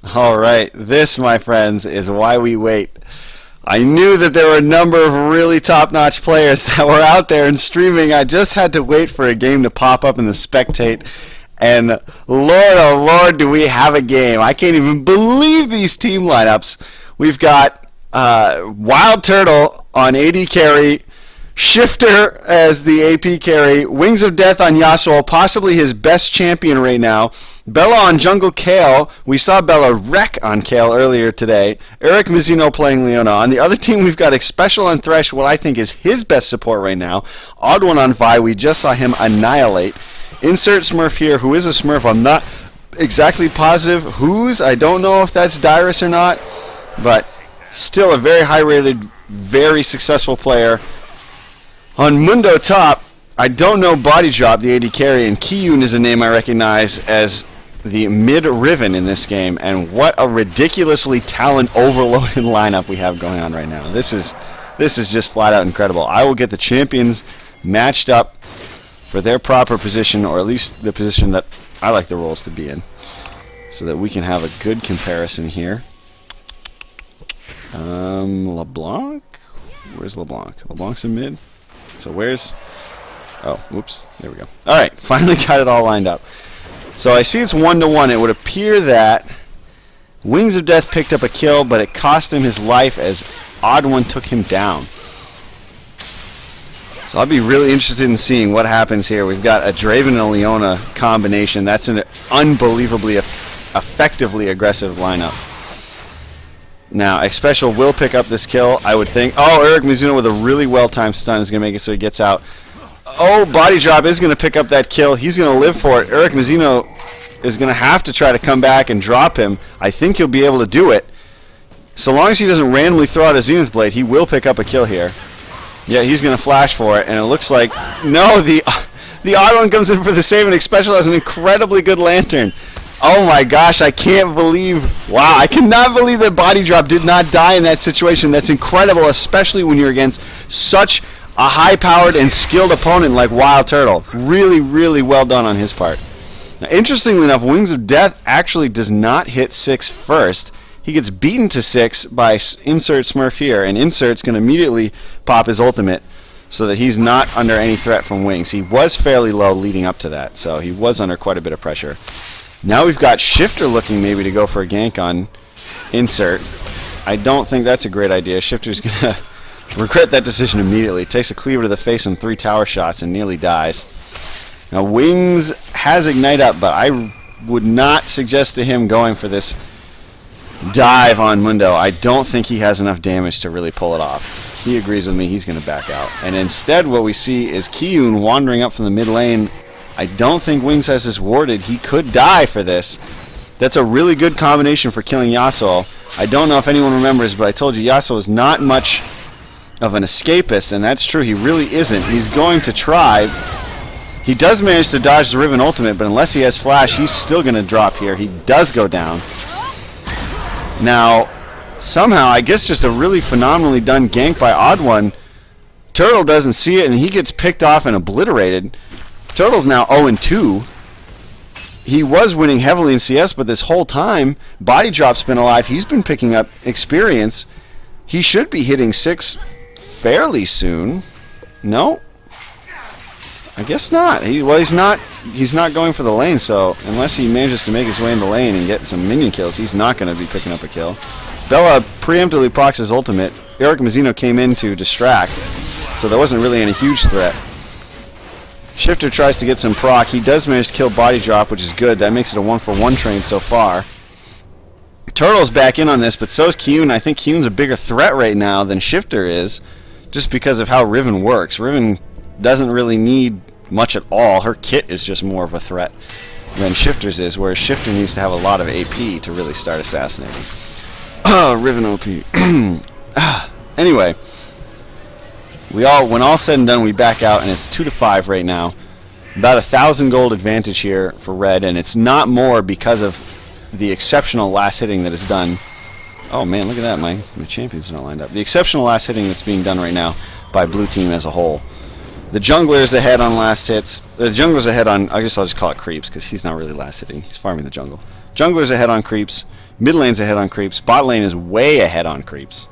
All right, this, my friends, is why we wait. I knew that there were a number of really top-notch players that were out there and streaming. I just had to wait for a game to pop up in the spectate. And Lord, oh Lord, do we have a game. I can't even believe these team lineups. We've got Wild Turtle on AD carry, Shifter as the AP carry, Wings of Death on Yasuo, possibly his best champion right now. Bella on Jungle Kayle. We saw Bella wreck on Kayle earlier today. Eric Mizuno playing Leona. On the other team, we've got Xpecial on Thresh, what I think is his best support right now. Odd One on Vi. We just saw him annihilate. Insert Smurf here, who is a Smurf. I'm not exactly positive whose. I don't know if that's Dyrus or not, but still a very high-rated, very successful player. On Mundo top, I don't know Body Drop, the AD carry, and Kiyun is a name I recognize as the mid-Riven in this game, and what a ridiculously talent-overloaded lineup we have going on right now. This is just flat-out incredible. I will get the champions matched up for their proper position, or at least the position that I like the roles to be in, so that we can have a good comparison here. LeBlanc? Where's LeBlanc? LeBlanc's in mid? So where's... Oh, whoops. There we go. All right, finally got it all lined up. So I see it's 1-1. It would appear that Wings of Death picked up a kill, but it cost him his life as Odd One took him down. So I'll be really interested in seeing what happens here. We've got a Draven and a Leona combination. That's an unbelievably effectively aggressive lineup. Now, Xpecial will pick up this kill, I would think. Oh, Eric Mizuno with a really well-timed stun is going to make it so he gets out. Oh, Body Drop is going to pick up that kill. He's going to live for it. Eric Mizuno is going to have to try to come back and drop him. I think he'll be able to do it. So long as he doesn't randomly throw out a Zenith Blade, he will pick up a kill here. Yeah, he's going to flash for it, and it looks like... No, the Odd One comes in for the save, and Xpecial has an incredibly good Lantern. Oh my gosh, I can't believe... Wow, I cannot believe that Body Drop did not die in that situation. That's incredible, especially when you're against such a high-powered and skilled opponent like Wild Turtle. Really, really well done on his part. Now, interestingly enough, Wings of Death actually does not hit 6 first. He gets beaten to 6 by Insert Smurf here, and Insert's going to immediately pop his ultimate so that he's not under any threat from Wings. He was fairly low leading up to that, so he was under quite a bit of pressure. Now we've got Shifter looking maybe to go for a gank on Insert. I don't think that's a great idea. Shifter's going to regret that decision immediately. Takes a cleaver to the face and 3 tower shots and nearly dies. Now Wings has Ignite up, but I would not suggest to him going for this dive on Mundo. I don't think he has enough damage to really pull it off. He agrees with me. He's going to back out. And instead what we see is Kiyun wandering up from the mid lane. I don't think Wings has this warded. He could die for this. That's a really good combination for killing Yasuo. I don't know if anyone remembers, but I told you Yasuo is not much of an escapist, and that's true. He really isn't. He's going to try. He does manage to dodge the Riven ultimate, but unless he has flash, he's still going to drop here. He does go down. Now, somehow, I guess just a really phenomenally done gank by Odd One. Turtle doesn't see it, and he gets picked off and obliterated. Turtle's now 0-2. He was winning heavily in CS, but this whole time, Body Drop's been alive. He's been picking up experience. He should be hitting 6 fairly soon. No? I guess not. He's not going for the lane, so unless he manages to make his way in the lane and get some minion kills, he's not going to be picking up a kill. Bella preemptively procs his ultimate. Eric Mizuno came in to distract, so there wasn't really any huge threat. Shifter tries to get some proc. He does manage to kill Body Drop, which is good. That makes it a 1-for-1 trade so far. Turtle's back in on this, but so is Kiyun. I think Kiyun's a bigger threat right now than Shifter is, just because of how Riven works. Riven doesn't really need much at all. Her kit is just more of a threat than Shifter's is, whereas Shifter needs to have a lot of AP to really start assassinating. Riven OP. Anyway. When all said and done, we back out, and it's 2-5 right now. About 1,000 gold advantage here for red, and it's not more because of the exceptional last hitting that is done. Oh man, look at that, my champions are not lined up. The exceptional last hitting that's being done right now by blue team as a whole. The jungler's ahead on last hits. The jungler's ahead on, I guess I'll just call it creeps, because he's not really last hitting. He's farming the jungle. Jungler's ahead on creeps. Mid lane's ahead on creeps. Bot lane is way ahead on creeps.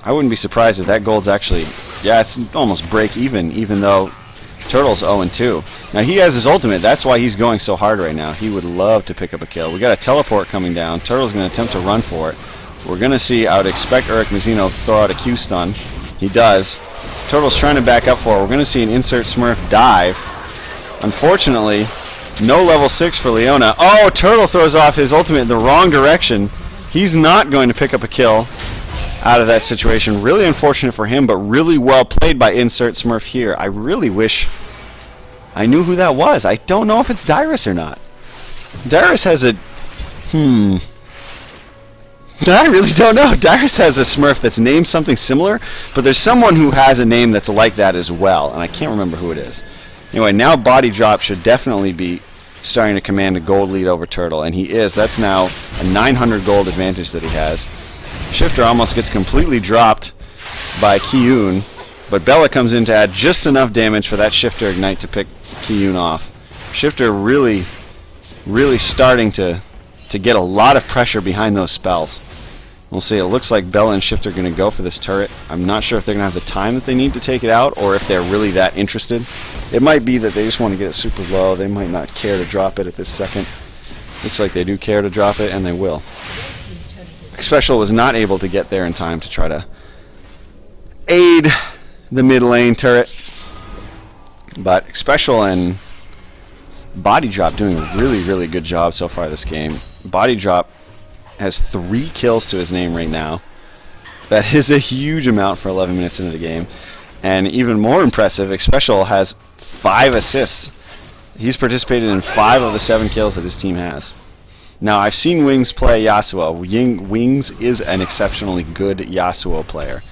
I wouldn't be surprised if that gold's actually... Yeah, it's almost break even though Turtle's 0-2. Now, he has his ultimate. That's why he's going so hard right now. He would love to pick up a kill. We got a teleport coming down. Turtle's going to attempt to run for it. We're going to see... I would expect Eric Mazzino throw out a Q stun. He does. Turtle's trying to back up for it. We're going to see an insert Smurf dive. Unfortunately, no level 6 for Leona. Oh, Turtle throws off his ultimate in the wrong direction. He's not going to pick up a kill out of that situation. Really unfortunate for him, but really well played by insert Smurf here. I really wish I knew who that was. I don't know if it's Dyrus or not. Dyrus has a... I really don't know. Dyrus has a Smurf that's named something similar, but there's someone who has a name that's like that as well, and I can't remember who it is. Anyway, now Body Drop should definitely be starting to command a gold lead over Turtle, and he is. That's now a 900 gold advantage that he has. Shifter almost gets completely dropped by Qiyun, but Bella comes in to add just enough damage for that Shifter Ignite to pick Qiyun off. Shifter really starting to get a lot of pressure behind those spells. We'll see. It looks like Bella and Shifter are going to go for this turret. I'm not sure if they're going to have the time that they need to take it out or if they're really that interested. It might be that they just want to get it super low. They might not care to drop it at this second. Looks like they do care to drop it, and they will. Special was not able to get there in time to try to aid the mid lane turret. But Special and Body Drop doing a really good job so far this game. Body Drop has 3 kills to his name right now. That is a huge amount for 11 minutes into the game. And even more impressive, Special has 5 assists. He's participated in 5 of the 7 kills that his team has. Now, I've seen Wings play Yasuo. Wings is an exceptionally good Yasuo player.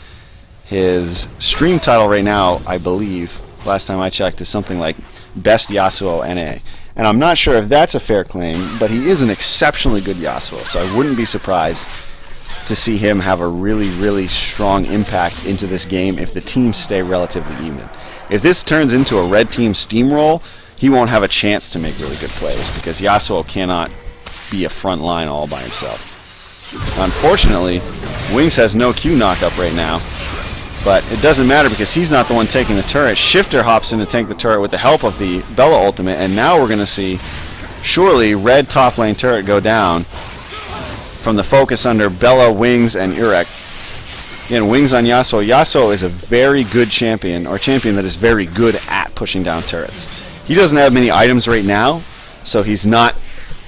His stream title right now, I believe, last time I checked, is something like Best Yasuo NA. And I'm not sure if that's a fair claim, but he is an exceptionally good Yasuo, so I wouldn't be surprised to see him have a really strong impact into this game if the teams stay relatively even. If this turns into a red team steamroll, he won't have a chance to make really good plays because Yasuo cannot be a front line all by himself. Unfortunately, Wings has no Q knockup right now, but it doesn't matter because he's not the one taking the turret. Shifter hops in to tank the turret with the help of the Bella ultimate, and now we're going to see, surely, red top lane turret go down from the focus under Bella, Wings, and Urek. Again, Wings on Yasuo. Yasuo is a very good champion, or a champion that is very good at pushing down turrets. He doesn't have many items right now, so he's not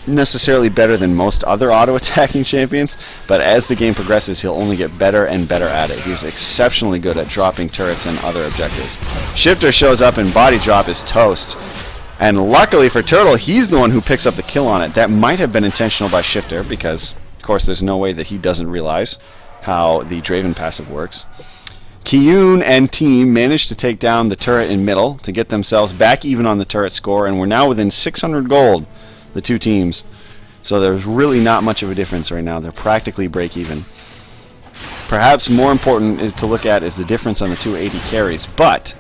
necessarily better than most other auto-attacking champions, but as the game progresses, he'll only get better and better at it. He's exceptionally good at dropping turrets and other objectives. Shifter shows up and Body Drop is toast. And luckily for Turtle, he's the one who picks up the kill on it. That might have been intentional by Shifter because, of course, there's no way that he doesn't realize how the Draven passive works. Qiyun and team managed to take down the turret in middle to get themselves back even on the turret score, and we're now within 600 gold, the two teams. So there's really not much of a difference right now. They're practically break even. Perhaps more important is to look at is the difference on the two AD carries, but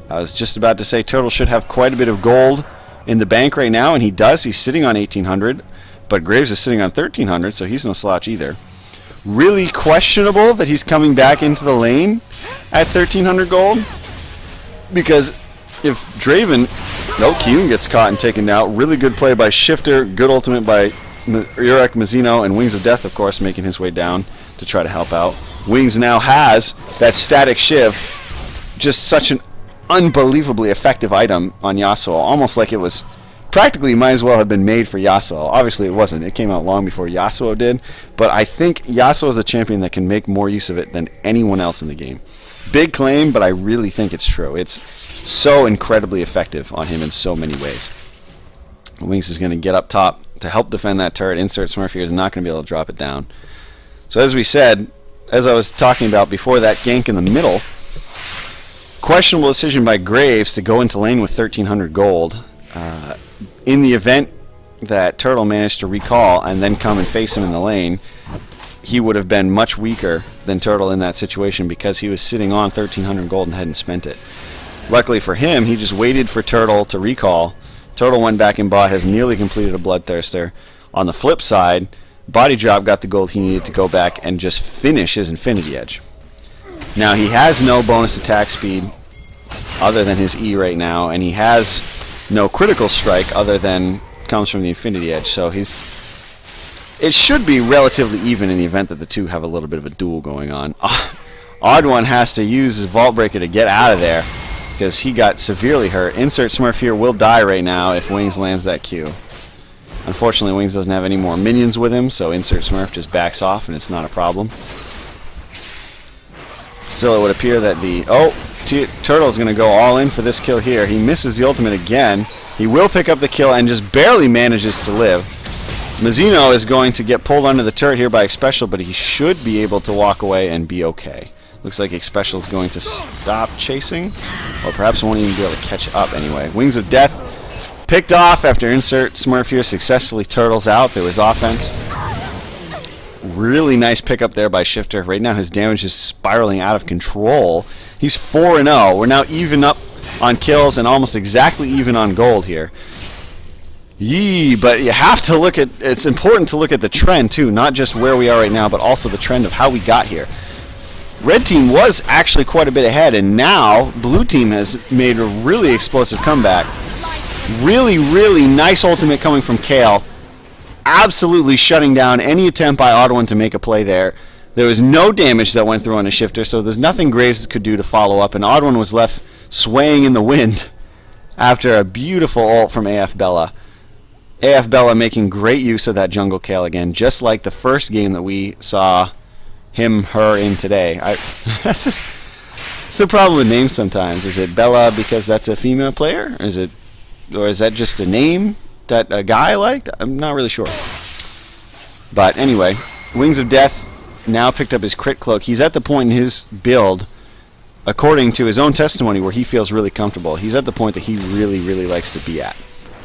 I was just about to say Turtle should have quite a bit of gold in the bank right now, and he does. He's sitting on 1,800, but Graves is sitting on 1,300, so he's no slouch either. Really questionable that he's coming back into the lane at 1,300 gold, because if Draven, no, Qiyun gets caught and taken out. Really good play by Shifter, good ultimate by Urek, Mazzino, and Wings of Death, of course, making his way down to try to help out. Wings now has that static shiv, just such an unbelievably effective item on Yasuo, almost like it was practically might as well have been made for Yasuo. Obviously it wasn't. It came out long before Yasuo did, but I think Yasuo is a champion that can make more use of it than anyone else in the game. Big claim, but I really think it's true. It's so incredibly effective on him in so many ways. Wings is going to get up top to help defend that turret. Insert Smurf here is not going to be able to drop it down. So as we said, as I was talking about before that gank in the middle, questionable decision by Graves to go into lane with 1,300 gold. In the event that Turtle managed to recall and then come and face him in the lane, he would have been much weaker than Turtle in that situation because he was sitting on 1,300 gold and hadn't spent it. Luckily for him, he just waited for Turtle to recall. Turtle went back in bot, has nearly completed a Bloodthirster. On the flip side, Body Drop got the gold he needed to go back and just finish his Infinity Edge. Now he has no bonus attack speed other than his E right now, and he has no critical strike other than comes from the Infinity Edge, so it should be relatively even in the event that the two have a little bit of a duel going on. Odd One has to use his Vault Breaker to get out of there because he got severely hurt. Insert Smurf here will die right now if Wings lands that Q. Unfortunately, Wings doesn't have any more minions with him, so Insert Smurf just backs off and it's not a problem. Still, it would appear that the... Turtle's going to go all in for this kill here. He misses the ultimate again. He will pick up the kill and just barely manages to live. Mizuno is going to get pulled under the turret here by Xpecial, but he should be able to walk away and be okay. Looks like Xpecial is going to stop chasing, or perhaps won't even be able to catch up anyway. Wings of Death picked off after Insert Smurf here successfully turtles out through his offense. Really nice pickup there by Shifter. Right now his damage is spiraling out of control. He's 4-0. We're now even up on kills and almost exactly even on gold here. But you have to look at, it's important to look at the trend too, not just where we are right now, but also the trend of how we got here. Red team was actually quite a bit ahead, and now blue team has made a really explosive comeback. Really, really nice ultimate coming from Kale. Absolutely shutting down any attempt by Odd One to make a play there. There was no damage that went through on a Shifter, so there's nothing Graves could do to follow up, and Odd One was left swaying in the wind after a beautiful ult from AF Bella. AF Bella making great use of that jungle Kale again, just like the first game that we saw her in today. That's the problem with names sometimes. Is it Bella because that's a female player? Or is that just a name that a guy liked? I'm not really sure. But anyway, Wings of Death now picked up his crit cloak. He's at the point in his build, according to his own testimony, where he feels really comfortable. He's at the point that he really, really likes to be at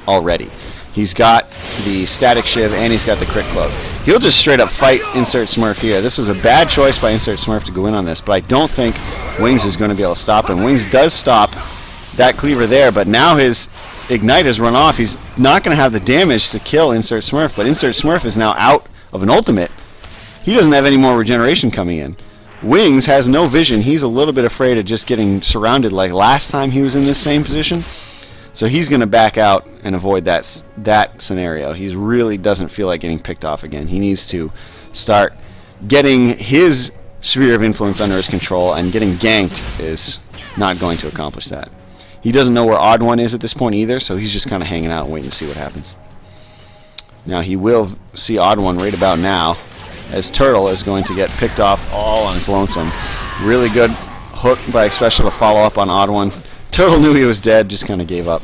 already. He's got the Static Shiv and he's got the crit cloak. He'll just straight up fight Insert Smurf here. This was a bad choice by Insert Smurf to go in on this, but I don't think Wings is going to be able to stop him. Wings does stop that cleaver there, but now his Ignite has run off. He's not going to have the damage to kill Insert Smurf, but Insert Smurf is now out of an ultimate. He doesn't have any more regeneration coming in. Wings has no vision. He's a little bit afraid of just getting surrounded like last time he was in this same position. So he's going to back out and avoid that scenario. He really doesn't feel like getting picked off again. He needs to start getting his sphere of influence under his control, and getting ganked is not going to accomplish that. He doesn't know where Odd One is at this point either, so he's just kind of hanging out and waiting to see what happens. Now he will see Odd One right about now, as Turtle is going to get picked off all on his lonesome. Really good hook by Xpecial to follow up on Odd One. Turtle knew he was dead, just kind of gave up.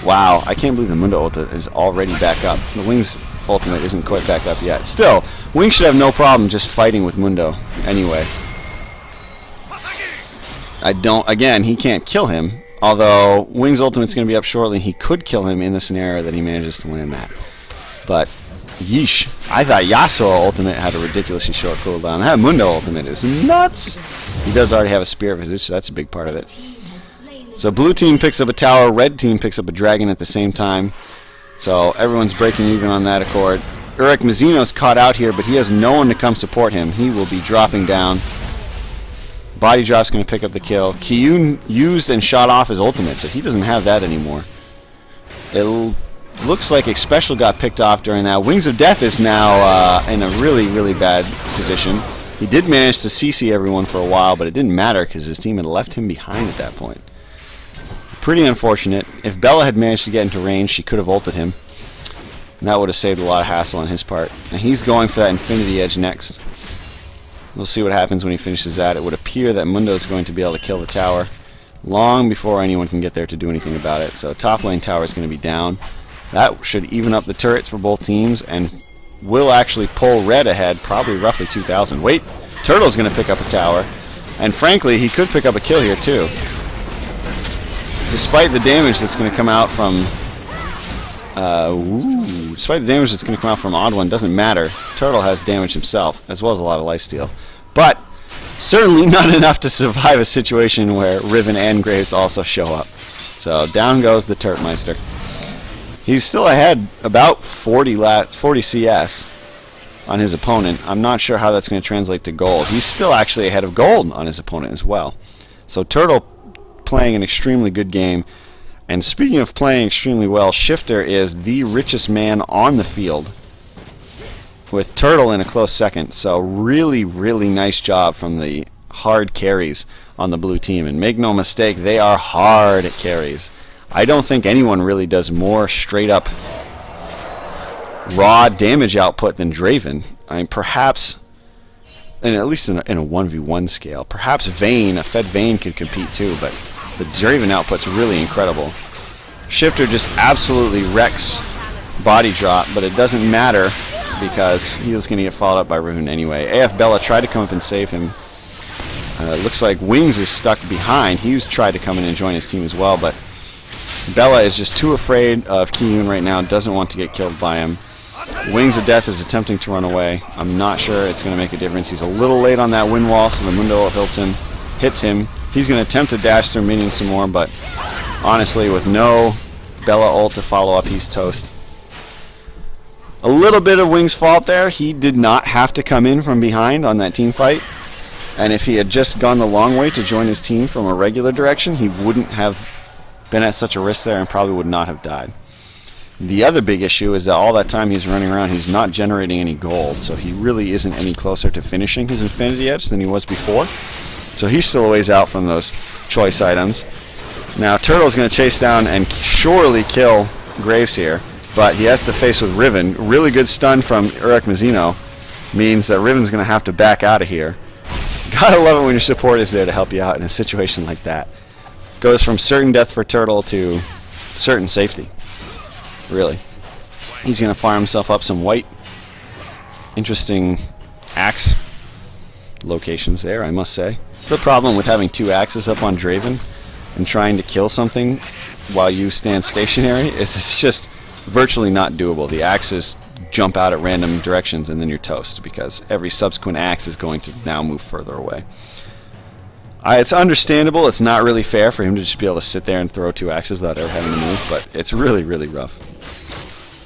Wow, I can't believe the Mundo ult is already back up. The Wings ultimate isn't quite back up yet. Still, Wings should have no problem just fighting with Mundo anyway. Again, he can't kill him, although Wings ultimate's going to be up shortly, and he could kill him in the scenario that he manages to land that. But, yeesh. I thought Yasuo ultimate had a ridiculously short cooldown. That Mundo ultimate is nuts! He does already have a Spear of Visage, so that's a big part of it. So blue team picks up a tower, red team picks up a dragon at the same time. So everyone's breaking even on that accord. Urek Mizuno's caught out here, but he has no one to come support him. He will be dropping down. Body Drop's going to pick up the kill. Kyun used and shot off his ultimate, so he doesn't have that anymore. It looks like Xpecial got picked off during that. Wings of Death is now in a really, really bad position. He did manage to CC everyone for a while, but it didn't matter because his team had left him behind at that point. Pretty unfortunate. If Bella had managed to get into range, she could have ulted him. And that would have saved a lot of hassle on his part. And he's going for that Infinity Edge next. We'll see what happens when he finishes that. It would appear that Mundo is going to be able to kill the tower long before anyone can get there to do anything about it. So top lane tower is going to be down. That should even up the turrets for both teams and will actually pull red ahead, probably roughly 2,000. Wait, Turtle's going to pick up a tower. And frankly, he could pick up a kill here too. Despite the damage that's going to come out from... despite the damage that's going to come out from Odd One, doesn't matter. Turtle has damage himself, as well as a lot of lifesteal. But certainly not enough to survive a situation where Riven and Graves also show up. So down goes the Turtmeister. He's still ahead about 40 CS on his opponent. I'm not sure how that's going to translate to gold. He's still actually ahead of gold on his opponent as well. So Turtle playing an extremely good game. And speaking of playing extremely well, Shifter is the richest man on the field, with Turtle in a close second. So really, really nice job from the hard carries on the blue team. And make no mistake, they are hard at carries. I don't think anyone really does more straight up raw damage output than Draven. I mean, perhaps, and at least in a 1v1 scale, perhaps Vayne, a Fed Vayne could compete too, but the Draven output's really incredible. Shifter just absolutely wrecks body drop, but it doesn't matter because he was going to get followed up by Rune anyway. AF Bella tried to come up and save him. Looks like Wings is stuck behind. He was tried to come in and join his team as well, but Bella is just too afraid of Qiyun right now, doesn't want to get killed by him. Wings of Death is attempting to run away. I'm not sure it's going to make a difference. He's a little late on that wind wall, so the Mundo Hilton hits him. He's going to attempt to dash through minions some more, but honestly, with no Bella ult to follow up, he's toast. A little bit of Wings' fault there. He did not have to come in from behind on that team fight. And if he had just gone the long way to join his team from a regular direction, he wouldn't have been at such a risk there and probably would not have died. The other big issue is that all that time he's running around, he's not generating any gold, so he really isn't any closer to finishing his Infinity Edge than he was before. So he's still a ways out from those choice items. Now Turtle's going to chase down and surely kill Graves here, but he has to face with Riven. Really good stun from Uruk Mazino means that Riven's going to have to back out of here. Gotta love it when your support is there to help you out in a situation like that. Goes from certain death for Turtle to certain safety. Really. He's going to fire himself up some white. Interesting axe locations there, I must say. The problem with having two axes up on Draven and trying to kill something while you stand stationary is it's just virtually not doable. The axes jump out at random directions and then you're toast because every subsequent axe is going to now move further away. It's understandable. It's not really fair for him to just be able to sit there and throw two axes without ever having to move, but it's really, really rough.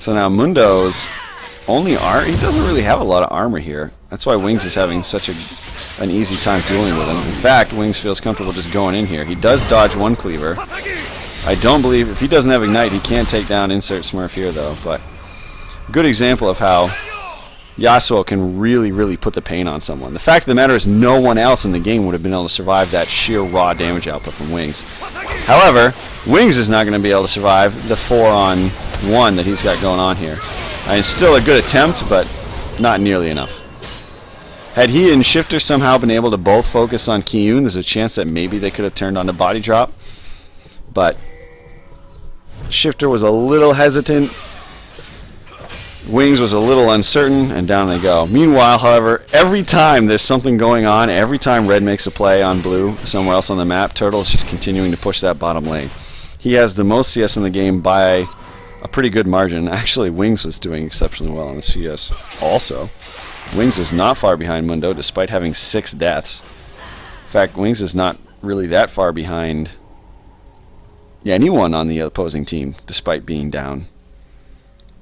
So now Mundo's only he doesn't really have a lot of armor here. That's why Wings is having such an easy time dealing with him. In fact, Wings feels comfortable just going in here. He does dodge one cleaver. I don't believe, if he doesn't have Ignite, he can't take down Insert Smurf here though, but good example of how Yasuo can really, really put the pain on someone. The fact of the matter is no one else in the game would have been able to survive that sheer raw damage output from Wings. However, Wings is not going to be able to survive the 4-on-1 that he's got going on here. And it's still a good attempt, but not nearly enough. Had he and Shifter somehow been able to both focus on Qiyun, there's a chance that maybe they could have turned on the body drop. But Shifter was a little hesitant. Wings was a little uncertain, and down they go. Meanwhile, however, every time there's something going on, every time Red makes a play on blue somewhere else on the map, Turtle's just continuing to push that bottom lane. He has the most CS in the game by a pretty good margin. Actually, Wings was doing exceptionally well on the CS also. Wings is not far behind Mundo, despite having 6 deaths. In fact, Wings is not really that far behind anyone on the opposing team, despite being down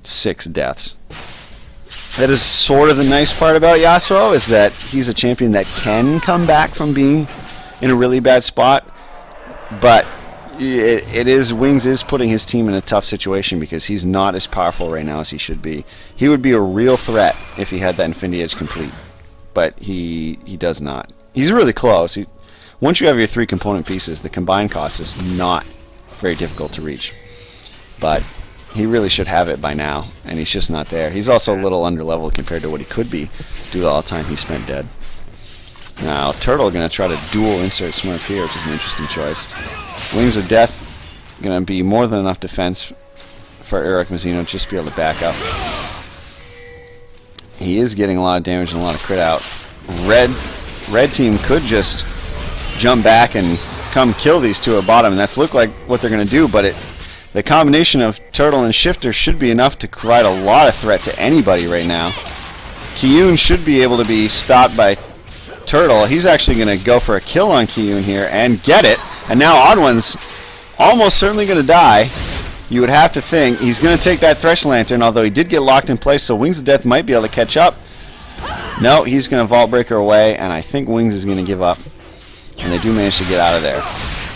6 deaths. That is sort of the nice part about Yasuo, is that he's a champion that can come back from being in a really bad spot, but Wings is putting his team in a tough situation because he's not as powerful right now as he should be. He would be a real threat if he had that Infinity Edge complete, but he does not. He's really close. Once you have your 3 component pieces, the combined cost is not very difficult to reach, but he really should have it by now, and he's just not there. He's also a little under-leveled compared to what he could be due to all the time he spent dead. Now, Turtle going to try to dual insert Smurf here, which is an interesting choice. Wings of Death going to be more than enough defense for Uruk Mazino just to be able to back up. He is getting a lot of damage and a lot of crit out. Red team could just jump back and come kill these two at bottom, and that's look like what they're going to do, but the combination of Turtle and Shifter should be enough to provide a lot of threat to anybody right now. Qiyun should be able to be stopped by Turtle. He's actually going to go for a kill on Qiyun here and get it. And now Odd One's almost certainly going to die. You would have to think he's going to take that Thresh Lantern, although he did get locked in place, so Wings of Death might be able to catch up. No, he's going to Vault Breaker away, and I think Wings is going to give up. And they do manage to get out of there.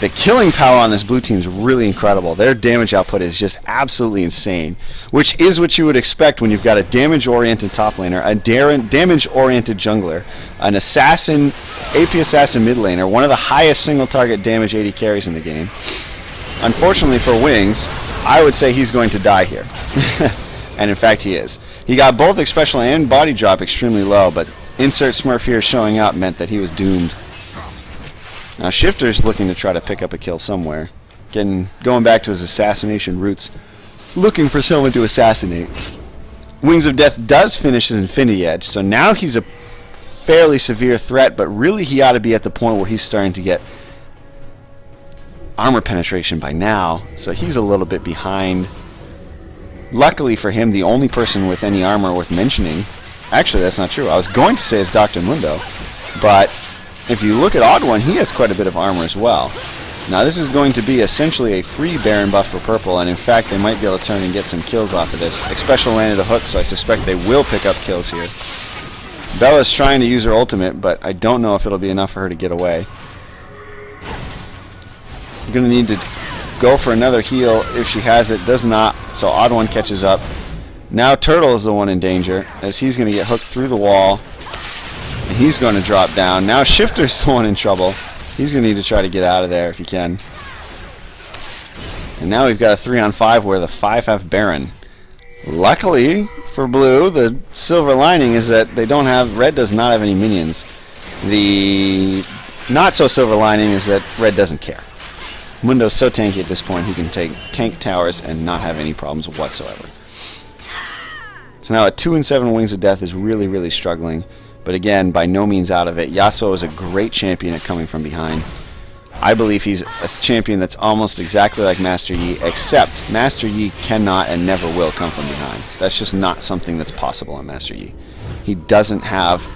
The killing power on this blue team is really incredible. Their damage output is just absolutely insane, which is what you would expect when you've got a damage-oriented top laner, a damage-oriented jungler, an assassin, AP assassin mid laner, one of the highest single-target damage AD carries in the game. Unfortunately for Wings, I would say he's going to die here. And in fact, he is. He got both Special and Body Drop extremely low, but Insert Smurf here showing up meant that he was doomed. Now Shifter's looking to try to pick up a kill somewhere. Going back to his assassination roots, looking for someone to assassinate. Wings of Death does finish his Infinity Edge, so now he's a fairly severe threat, but really he ought to be at the point where he's starting to get armor penetration by now, so he's a little bit behind. Luckily for him, the only person with any armor worth mentioning, actually that's not true, I was going to say is Dr. Mundo, but if you look at Odd One, he has quite a bit of armor as well. Now this is going to be essentially a free Baron buff for purple, and in fact they might be able to turn and get some kills off of this. Special landed a hook, so I suspect they will pick up kills here. Bella's trying to use her ultimate, but I don't know if it'll be enough for her to get away. You're going to need to go for another heal if she has it. Does not, so Odd One catches up. Now Turtle is the one in danger, as he's going to get hooked through the wall. And he's going to drop down. Now Shifter's the one in trouble. He's going to need to try to get out of there if he can. And now we've got a 3-on-5 where the 5 have Baron. Luckily for Blue, the silver lining is that they don't have, Red does not have any minions. The not so silver lining is that Red doesn't care. Mundo's so tanky at this point he can take tank towers and not have any problems whatsoever. So now at 2-7 Wings of Death is really, really struggling. But again, by no means out of it. Yasuo is a great champion at coming from behind. I believe he's a champion that's almost exactly like Master Yi, except Master Yi cannot and never will come from behind. That's just not something that's possible on Master Yi. He doesn't have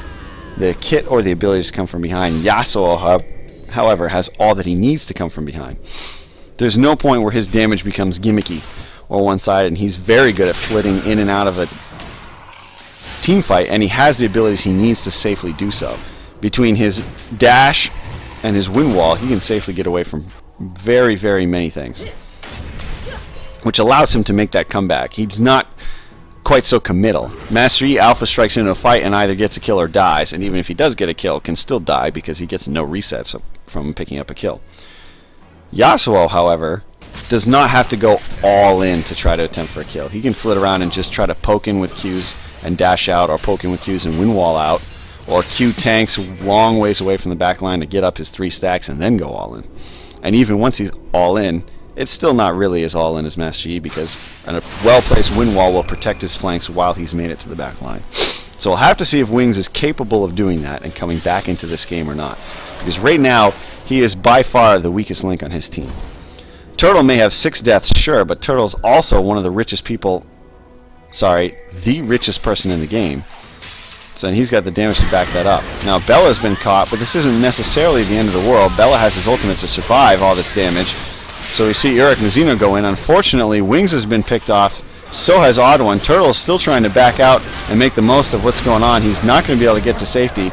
the kit or the abilities to come from behind. Yasuo, however, has all that he needs to come from behind. There's no point where his damage becomes gimmicky or one-sided, and he's very good at flitting in and out of a team fight, and he has the abilities he needs to safely do so. Between his dash and his wind wall, he can safely get away from very, very many things, which allows him to make that comeback. He's not quite so committal. Master Yi alpha strikes into a fight and either gets a kill or dies, and even if he does get a kill, can still die because he gets no resets from picking up a kill. Yasuo, however, does not have to go all in to try to attempt for a kill. He can flit around and just try to poke in with Qs and dash out, or poke in with Qs and wind wall out, or Q tanks long ways away from the back line to get up his 3 stacks and then go all in. And even once he's all in, it's still not really as all in as Master Yi, because a well-placed wind wall will protect his flanks while he's made it to the back line. So we'll have to see if Wings is capable of doing that and coming back into this game or not, because right now he is by far the weakest link on his team. Turtle may have 6 deaths, sure, but Turtle's also one of the richest people, the richest person in the game. So he's got the damage to back that up. Now Bella's been caught, but this isn't necessarily the end of the world. Bella has his ultimate to survive all this damage. So we see Eric Mizuno go in. Unfortunately, Wings has been picked off. So has Odd One. Turtle's still trying to back out and make the most of what's going on. He's not going to be able to get to safety.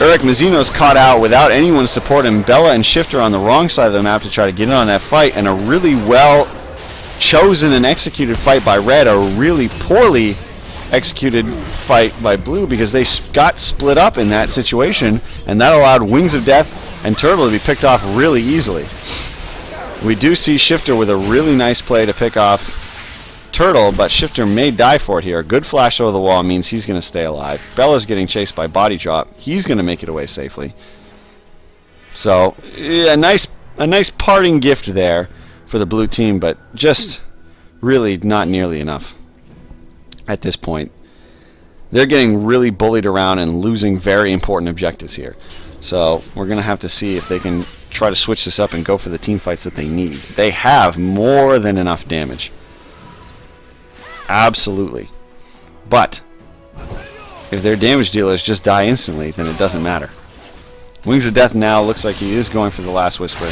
Eric Mizuno's caught out without anyone to support him. Bella and Shifter on the wrong side of the map to try to get in on that fight, and a really well chosen and executed fight by Red, a really poorly executed fight by Blue, because they got split up in that situation, and that allowed Wings of Death and Turtle to be picked off really easily. We do see Shifter with a really nice play to pick off Turtle, but Shifter may die for it here. A good flash over the wall means he's going to stay alive. Bella's getting chased by Body Drop. He's going to make it away safely. So, yeah, a nice parting gift there for the blue team, but just really not nearly enough at this point. They're getting really bullied around and losing very important objectives here. So we're going to have to see if they can try to switch this up and go for the team fights that they need. They have more than enough damage. Absolutely. But if their damage dealers just die instantly, then it doesn't matter. Wings of Death now looks like he is going for the Last Whisper,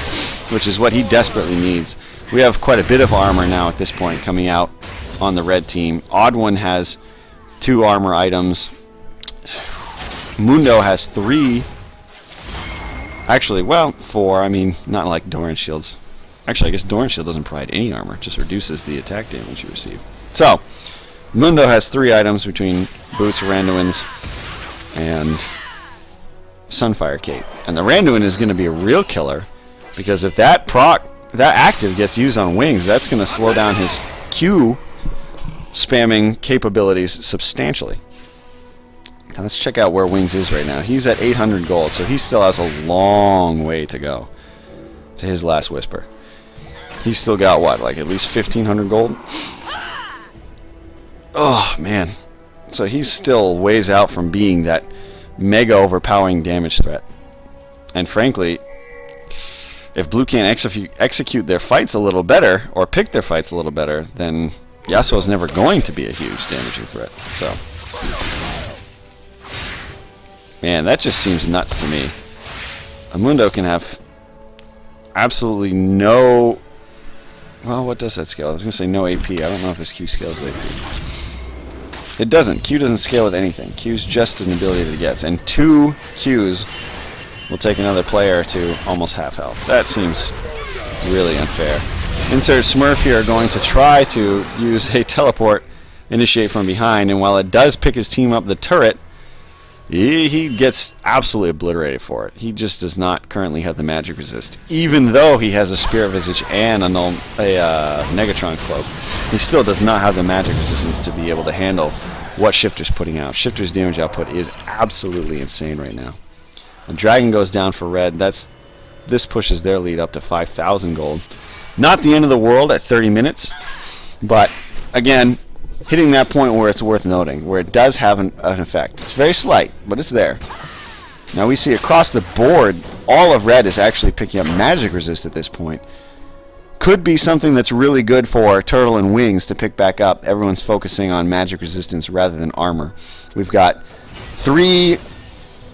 which is what he desperately needs. We have quite a bit of armor now at this point coming out on the red team. Odd One has 2 armor items. Mundo has 3. Actually, well, 4. I mean, not like Doran Shields. Actually, I guess Doran Shield doesn't provide any armor. It just reduces the attack damage you receive. So, Mundo has 3 items between Boots, Randuin's, and Sunfire Cape. And the Randuin is going to be a real killer, because if that active gets used on Wings, that's going to slow down his Q spamming capabilities substantially. Now let's check out where Wings is right now. He's at 800 gold, so he still has a long way to go to his last Whisper. He's still got, what, like at least 1,500 gold? Oh, man. So he's still ways out from being that mega overpowering damage threat. And frankly, if Blue can't execute their fights a little better, or pick their fights a little better, then Yasuo's never going to be a huge damaging threat. So, man, that just seems nuts to me. Mundo can have absolutely no... Well, what does that scale? I was going to say no AP. I don't know if his Q scales with AP. It doesn't. Q doesn't scale with anything. Q's just an ability that it gets. And 2 Qs will take another player to almost half health. That seems really unfair. Insert Smurf here going to try to use a teleport, initiate from behind, and while it does pick his team up the turret, he gets absolutely obliterated for it. He just does not currently have the magic resist. Even though he has a Spirit Visage and a Negatron Cloak, he still does not have the magic resistance to be able to handle what Shifter's putting out. Shifter's damage output is absolutely insane right now. The Dragon goes down for red. This pushes their lead up to 5,000 gold. Not the end of the world at 30 minutes, but again, hitting that point where it's worth noting, where it does have an effect. It's very slight, but it's there. Now we see across the board, all of red is actually picking up magic resist at this point. Could be something that's really good for Turtle and Wings to pick back up. Everyone's focusing on magic resistance rather than armor. We've got 3...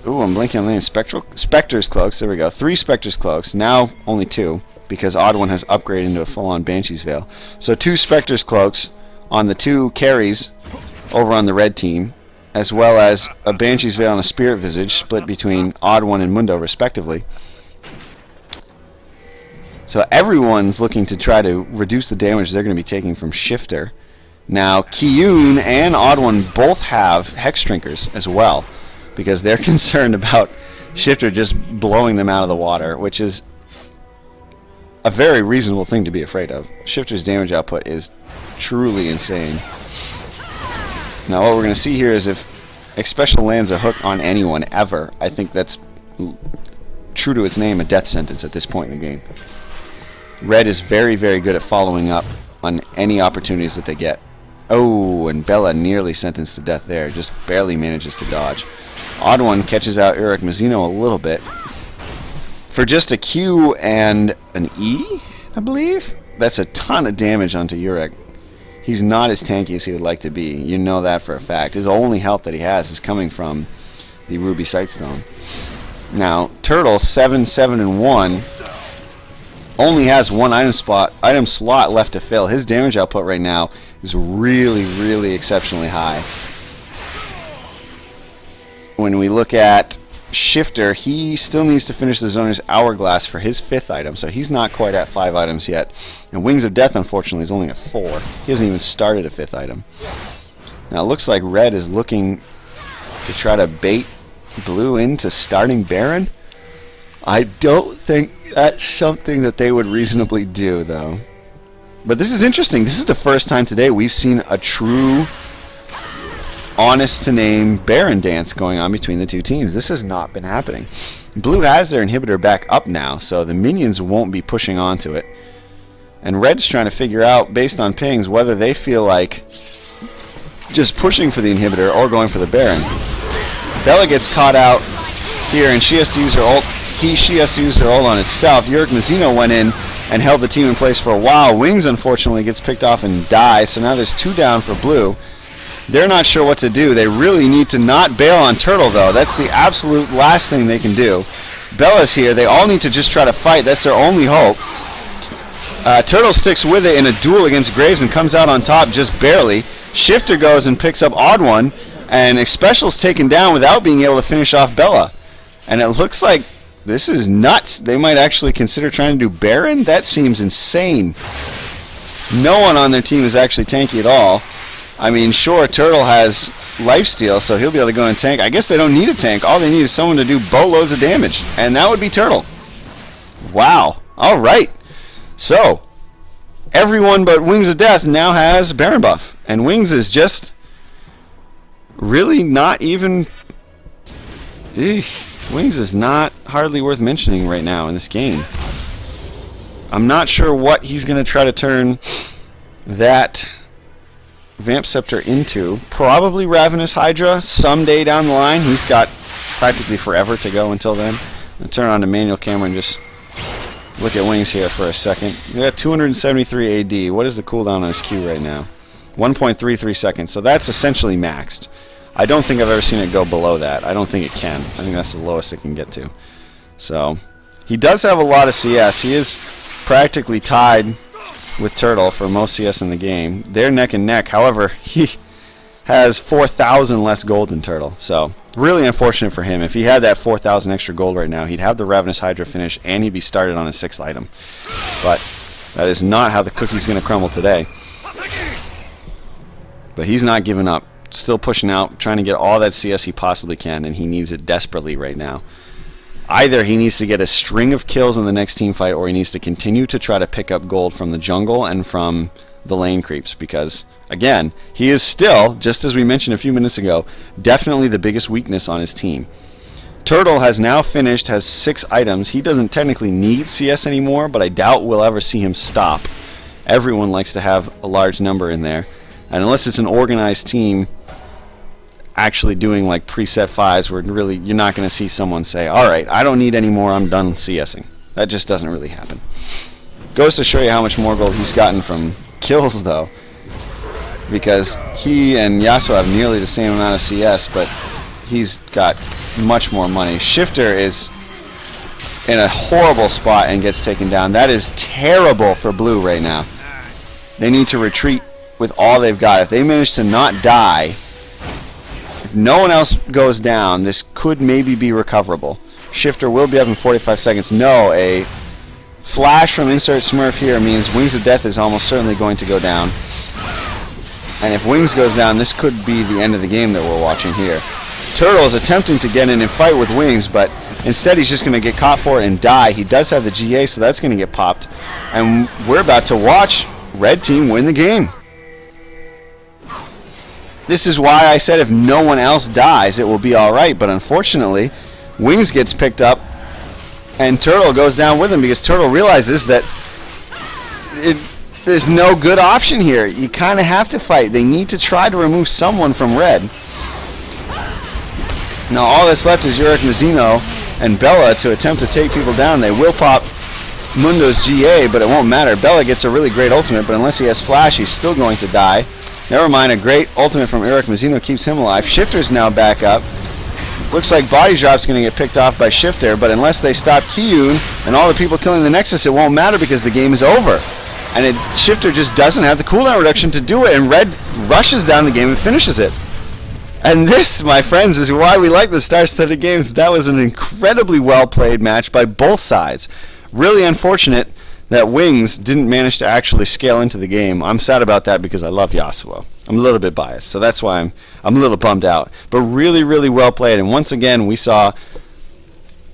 Ooh, I'm blanking on the name. Spectre's Cloaks. There we go. 3 Spectre's Cloaks. Now only 2, because Odd One has upgraded into a full-on Banshee's Veil. So 2 Spectre's Cloaks on the 2 carries over on the red team, as well as a Banshee's Veil and a Spirit Visage split between Odd One and Mundo respectively. So everyone's looking to try to reduce the damage they're going to be taking from Shifter. Now Kiyun and Odd One both have Hex Drinkers as well, because they're concerned about Shifter just blowing them out of the water, which is a very reasonable thing to be afraid of. Shifter's damage output is truly insane. Now what we're going to see here is if Xpecial lands a hook on anyone ever, I think that's true to its name, a death sentence at this point in the game. Red is very, very good at following up on any opportunities that they get. Oh, and Bella nearly sentenced to death there, just barely manages to dodge. Odd One catches out Uruk Mazino a little bit for just a Q and an E, I believe. That's a ton of damage onto Uruk. He's not as tanky as he would like to be. You know that for a fact. His only health that he has is coming from the Ruby Sightstone. Now, Turtle, 7, 7, and 1, only has 1 item slot left to fill. His damage output right now is really, really exceptionally high. When we look at Shifter, he still needs to finish the Zoner's Hourglass for his 5th item, so he's not quite at 5 items yet. And Wings of Death, unfortunately, is only at 4. He hasn't even started a 5th item. Now, it looks like Red is looking to try to bait Blue into starting Baron. I don't think that's something that they would reasonably do, though. But this is interesting. This is the first time today we've seen a true, honest-to-name Baron dance going on between the two teams. This has not been happening. Blue has their inhibitor back up now, so the minions won't be pushing onto it. And Red's trying to figure out, based on pings, whether they feel like just pushing for the inhibitor or going for the Baron. Bella gets caught out here, and she has to use her ult. She has to use her ult on itself. Uruk Mazino went in and held the team in place for a while. Wings, unfortunately, gets picked off and dies, so now there's 2 down for Blue. They're not sure what to do. They really need to not bail on Turtle, though. That's the absolute last thing they can do. Bella's here. They all need to just try to fight. That's their only hope. Turtle sticks with it in a duel against Graves and comes out on top just barely. Shifter goes and picks up Odd One, and Special's taken down without being able to finish off Bella. And it looks like this is nuts. They might actually consider trying to do Baron? That seems insane. No one on their team is actually tanky at all. I mean, sure, Turtle has lifesteal, so he'll be able to go and tank. I guess they don't need a tank. All they need is someone to do boatloads of damage, and that would be Turtle. Wow. All right. So, everyone but Wings of Death now has Baron buff, and Wings is just really not even... Wings is not hardly worth mentioning right now in this game. I'm not sure what he's going to try to turn that Vamp Scepter into. Probably Ravenous Hydra someday down the line. He's got practically forever to go until then. I'll turn on the manual camera and just look at Wings here for a second. We got 273 AD. What is the cooldown on his Q right now? 1.33 seconds. So that's essentially maxed. I don't think I've ever seen it go below that. I don't think it can. I think that's the lowest it can get to. So he does have a lot of CS. He is practically tied with Turtle for most CS in the game. They're neck and neck. However, he has 4,000 less gold than Turtle. So really unfortunate for him. If he had that 4,000 extra gold right now, he'd have the Ravenous Hydra finish and he'd be started on his 6th item. But that is not how the cookie's going to crumble today. But he's not giving up. Still pushing out, trying to get all that CS he possibly can, and he needs it desperately right now. Either he needs to get a string of kills in the next team fight, or he needs to continue to try to pick up gold from the jungle and from the lane creeps, because, again, he is still, just as we mentioned a few minutes ago, definitely the biggest weakness on his team. Turtle has now finished, has 6 items. He doesn't technically need CS anymore, but I doubt we'll ever see him stop. Everyone likes to have a large number in there, and unless it's an organized team actually doing like preset 5s where really you're not going to see someone say, alright, I don't need any more, I'm done CSing. That just doesn't really happen. Goes to show you how much more gold he's gotten from kills though, because he and Yasuo have nearly the same amount of CS, but he's got much more money. Shifter is in a horrible spot and gets taken down. That is terrible for blue right now. They need to retreat with all they've got. If they manage to not die, if no one else goes down, this could maybe be recoverable. Shifter will be up in 45 seconds. No, a flash from Insert Smurf here means Wings of Death is almost certainly going to go down. And if Wings goes down, this could be the end of the game that we're watching here. Turtle is attempting to get in and fight with Wings, but instead he's just going to get caught for it and die. He does have the GA, so that's going to get popped. And we're about to watch Red Team win the game. This is why I said if no one else dies, it will be alright. But unfortunately, Wings gets picked up, and Turtle goes down with him because Turtle realizes that there's no good option here. You kind of have to fight. They need to try to remove someone from red. Now all that's left is Yorick Mizuno and Bella to attempt to take people down. They will pop Mundo's GA, but it won't matter. Bella gets a really great ultimate, but unless he has flash, he's still going to die. Never mind, a great ultimate from Eric Mizuno keeps him alive. Shifter's now back up. Looks like Body Drop's going to get picked off by Shifter, but unless they stop Kiyun and all the people killing the Nexus, it won't matter because the game is over. And Shifter just doesn't have the cooldown reduction to do it, and Red rushes down the game and finishes it. And this, my friends, is why we like the star-studded games. That was an incredibly well-played match by both sides. Really unfortunate that Wings didn't manage to actually scale into the game. I'm sad about that because I love Yasuo. I'm a little bit biased, so that's why I'm a little bummed out. But really, really well played. And once again, we saw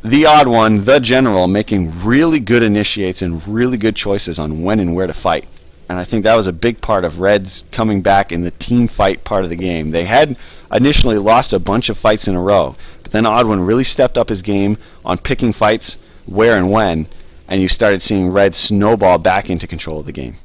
the odd one, the general, making really good initiates and really good choices on when and where to fight. And I think that was a big part of Reds coming back in the team fight part of the game. They had initially lost a bunch of fights in a row, but then Odd One really stepped up his game on picking fights where and when, and you started seeing Red snowball back into control of the game.